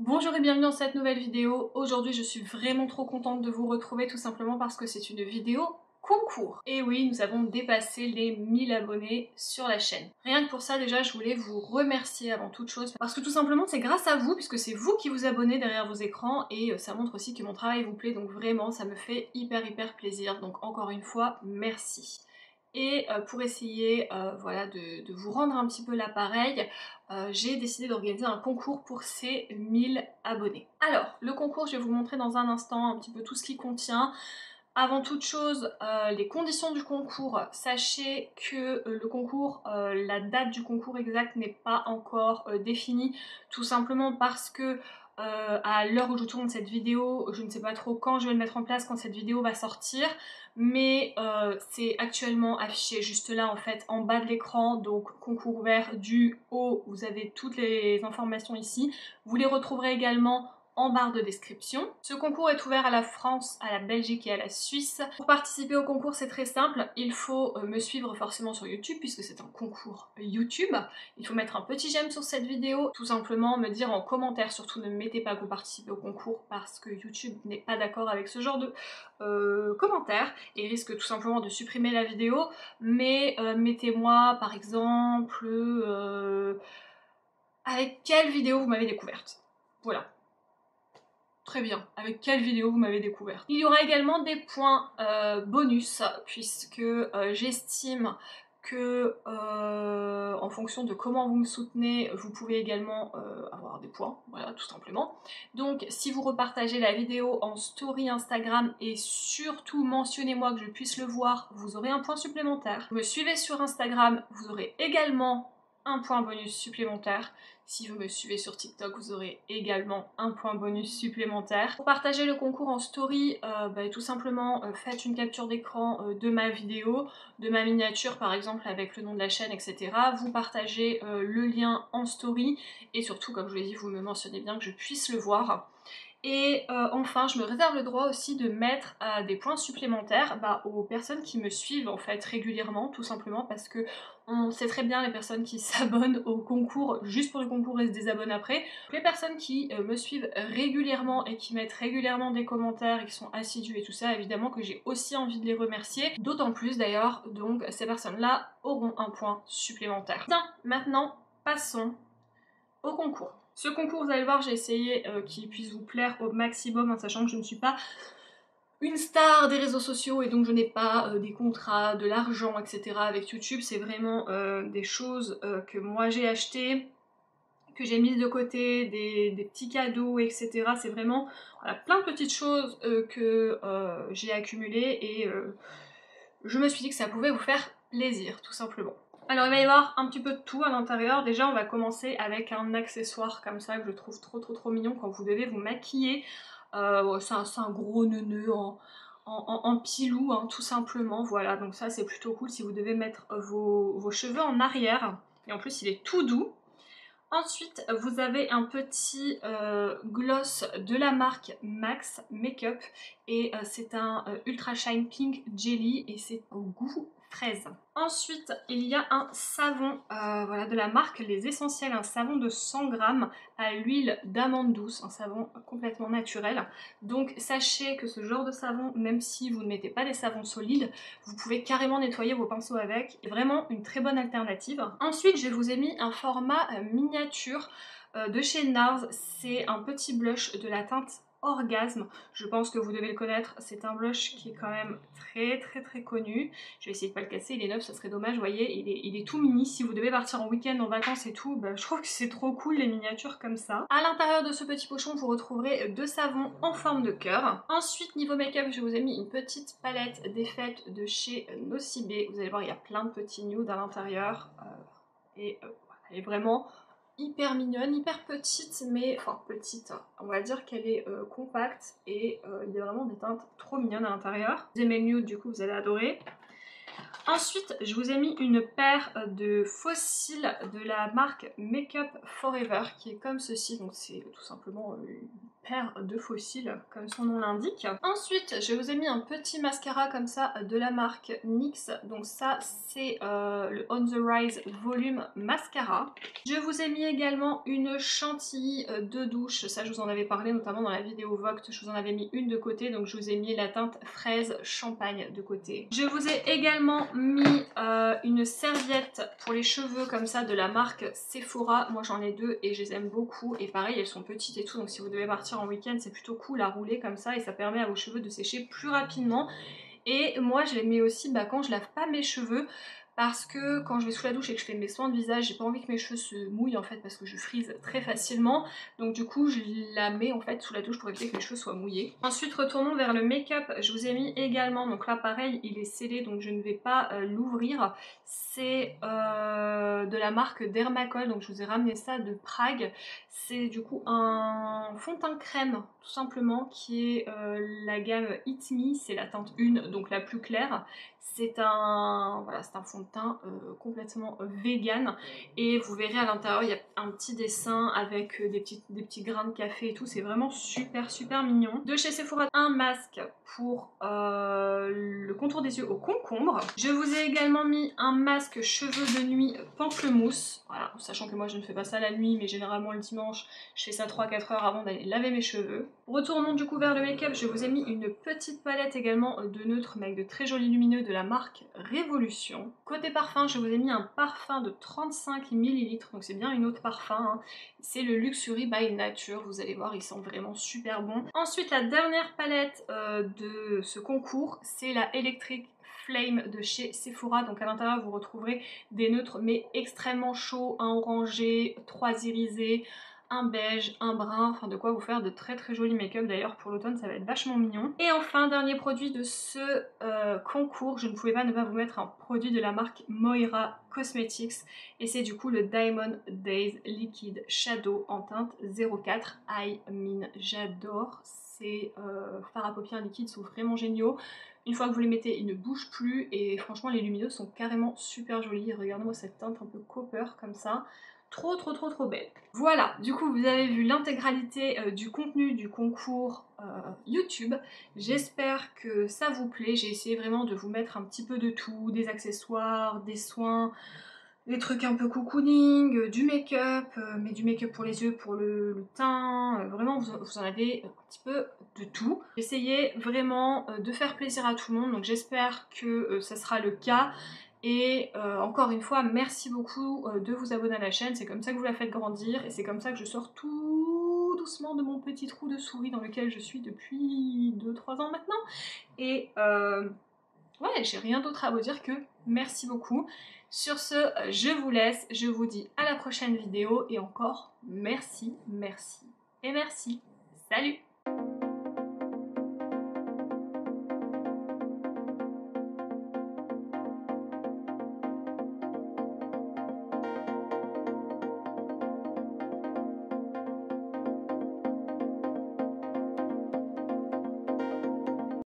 Bonjour et bienvenue dans cette nouvelle vidéo. Aujourd'hui je suis vraiment trop contente de vous retrouver tout simplement parce que c'est une vidéo concours. Et oui, nous avons dépassé les 1000 abonnés sur la chaîne. Rien que pour ça déjà je voulais vous remercier avant toute chose parce que tout simplement c'est grâce à vous puisque c'est vous qui vous abonnez derrière vos écrans et ça montre aussi que mon travail vous plaît, donc vraiment ça me fait hyper plaisir. Donc encore une fois merci. Et pour essayer voilà, de vous rendre un petit peu l'appareil, j'ai décidé d'organiser un concours pour ces 1000 abonnés. Alors, le concours, je vais vous montrer dans un instant un petit peu tout ce qu'il contient. Avant toute chose, les conditions du concours. Sachez que le concours, la date du concours exacte n'est pas encore définie, tout simplement parce que à l'heure où je tourne cette vidéo, je ne sais pas trop quand je vais le mettre en place, quand cette vidéo va sortir, mais c'est actuellement affiché juste là en fait, en bas de l'écran, donc concours ouvert du haut, vous avez toutes les informations ici. Vous les retrouverez également en barre de description. Ce concours est ouvert à la France, à la Belgique et à la Suisse. Pour participer au concours, c'est très simple. Il faut me suivre forcément sur YouTube puisque c'est un concours YouTube. Il faut mettre un petit j'aime sur cette vidéo, tout simplement me dire en commentaire, surtout ne mettez pas que vous participez au concours parce que YouTube n'est pas d'accord avec ce genre de commentaires et risque tout simplement de supprimer la vidéo. Mais mettez-moi par exemple avec quelle vidéo vous m'avez découverte. Voilà. Très bien. Avec quelle vidéo vous m'avez découvert. Il y aura également des points bonus, puisque j'estime que en fonction de comment vous me soutenez, vous pouvez également avoir des points, voilà, tout simplement. Donc si vous repartagez la vidéo en story Instagram et surtout mentionnez-moi que je puisse le voir, vous aurez un point supplémentaire. Vous me suivez sur Instagram, vous aurez également un point bonus supplémentaire. Si vous me suivez sur TikTok, vous aurez également un point bonus supplémentaire. Pour partager le concours en story, tout simplement faites une capture d'écran de ma vidéo, de ma miniature par exemple avec le nom de la chaîne, etc. Vous partagez le lien en story et surtout, comme je vous l'ai dit, vous me mentionnez bien que je puisse le voir. Et enfin, je me réserve le droit aussi de mettre des points supplémentaires aux personnes qui me suivent en fait régulièrement, tout simplement parce que on sait très bien les personnes qui s'abonnent au concours juste pour le concours et se désabonnent après. Les personnes qui me suivent régulièrement et qui mettent régulièrement des commentaires et qui sont assidus et tout ça, évidemment que j'ai aussi envie de les remercier, d'autant plus d'ailleurs, donc ces personnes-là auront un point supplémentaire. Bien, maintenant, passons au concours. Ce concours, vous allez voir, j'ai essayé qu'il puisse vous plaire au maximum, en sachant que je ne suis pas une star des réseaux sociaux et donc je n'ai pas des contrats, de l'argent, etc. avec YouTube. C'est vraiment des choses que moi j'ai achetées, que j'ai mises de côté, des petits cadeaux, etc. C'est vraiment voilà, plein de petites choses que j'ai accumulées et je me suis dit que ça pouvait vous faire plaisir, tout simplement. Alors il va y avoir un petit peu de tout à l'intérieur. Déjà on va commencer avec un accessoire comme ça que je trouve trop mignon quand vous devez vous maquiller. C'est un gros neuneu en pilou, hein, tout simplement. Voilà, donc ça c'est plutôt cool si vous devez mettre vos cheveux en arrière. Et en plus il est tout doux. Ensuite, vous avez un petit gloss de la marque Max Makeup et c'est un Ultra Shine Pink Jelly et c'est au goût fraise. Ensuite, il y a un savon voilà, de la marque Les Essentiels, un savon de 100 grammes à l'huile d'amande douce, un savon complètement naturel. Donc sachez que ce genre de savon, même si vous ne mettez pas des savons solides, vous pouvez carrément nettoyer vos pinceaux avec. C'est vraiment une très bonne alternative. Ensuite, je vous ai mis un format miniature de chez NARS. C'est un petit blush de la teinte Orgasme. Je pense que vous devez le connaître. C'est un blush qui est quand même très connu. Je vais essayer de pas le casser. Il est neuf, ça serait dommage. Vous voyez, il est tout mini. Si vous devez partir en week-end, en vacances et tout, je trouve que c'est trop cool les miniatures comme ça. À l'intérieur de ce petit pochon, vous retrouverez deux savons en forme de cœur. Ensuite, niveau make-up, je vous ai mis une petite palette des fêtes de chez Nocibé. Vous allez voir, il y a plein de petits nudes à l'intérieur. Elle est vraiment hyper mignonne, hyper petite, mais enfin petite, on va dire qu'elle est compacte et il y a vraiment des teintes trop mignonnes à l'intérieur. Vous aimez le nude, du coup vous allez adorer. Ensuite, je vous ai mis une paire de faux cils de la marque Makeup Forever qui est comme ceci, donc c'est tout simplement une paire de faux cils comme son nom l'indique. Ensuite, je vous ai mis un petit mascara comme ça de la marque NYX, donc ça c'est le On The Rise Volume Mascara. Je vous ai mis également une chantilly de douche, ça je vous en avais parlé notamment dans la vidéo Vogt, je vous en avais mis une de côté, donc je vous ai mis la teinte fraise champagne de côté. Je vous ai également mis une serviette pour les cheveux comme ça de la marque Sephora. Moi j'en ai deux et je les aime beaucoup et pareil elles sont petites et tout, donc si vous devez partir en week-end c'est plutôt cool à rouler comme ça et ça permet à vos cheveux de sécher plus rapidement. Et moi je les mets aussi quand je lave pas mes cheveux, parce que quand je vais sous la douche et que je fais mes soins de visage, j'ai pas envie que mes cheveux se mouillent en fait parce que je frise très facilement. Donc du coup je la mets en fait sous la douche pour éviter que mes cheveux soient mouillés. Ensuite retournons vers le make-up. Je vous ai mis également, donc là pareil il est scellé donc je ne vais pas l'ouvrir. C'est de la marque Dermacol, donc je vous ai ramené ça de Prague. C'est du coup un fond de teint crème tout simplement qui est la gamme Hit Me, c'est la teinte 1, donc la plus claire. C'est un fond de teint complètement vegan et vous verrez à l'intérieur il y a un petit dessin avec des petits grains de café et tout, c'est vraiment super mignon. De chez Sephora, un masque pour le contour des yeux au concombre. Je vous ai également mis un masque cheveux de nuit pamplemousse, voilà, sachant que moi je ne fais pas ça la nuit mais généralement le dimanche je fais ça 3-4 heures avant d'aller laver mes cheveux. Retournons du coup vers le make-up, je vous ai mis une petite palette également de neutres mais avec de très jolis lumineux de la marque Révolution. Côté parfum, je vous ai mis un parfum de 35 ml, donc c'est bien une autre parfum, hein. C'est le Luxury by Nature, vous allez voir il sent vraiment super bon. Ensuite la dernière palette de ce concours, c'est la Electric Flame de chez Sephora, donc à l'intérieur vous retrouverez des neutres mais extrêmement chauds, un orangé, 3 irisés, un beige, un brun, enfin de quoi vous faire de très jolis make-up. D'ailleurs pour l'automne ça va être vachement mignon. Et enfin dernier produit de ce concours, je ne pouvais pas ne pas vous mettre un produit de la marque Moira Cosmetics et c'est du coup le Diamond Days Liquid Shadow en teinte 04 I Mean. J'adore ces fards à paupières liquides, sont vraiment géniaux. Une fois que vous les mettez, ils ne bougent plus et franchement les lumineux sont carrément super jolis. Regardez-moi cette teinte un peu copper comme ça. Trop belle. Voilà, du coup vous avez vu l'intégralité du contenu du concours YouTube. J'espère que ça vous plaît. J'ai essayé vraiment de vous mettre un petit peu de tout, des accessoires, des soins, des trucs un peu cocooning, du make-up, mais du make-up pour les yeux, pour le teint, vraiment vous en avez un petit peu de tout. J'ai essayé vraiment de faire plaisir à tout le monde, donc j'espère que ça sera le cas. Et encore une fois, merci beaucoup de vous abonner à la chaîne, c'est comme ça que vous la faites grandir et c'est comme ça que je sors tout doucement de mon petit trou de souris dans lequel je suis depuis 2-3 ans maintenant. Et ouais, j'ai rien d'autre à vous dire que merci beaucoup. Sur ce, je vous laisse, je vous dis à la prochaine vidéo et encore merci. Salut!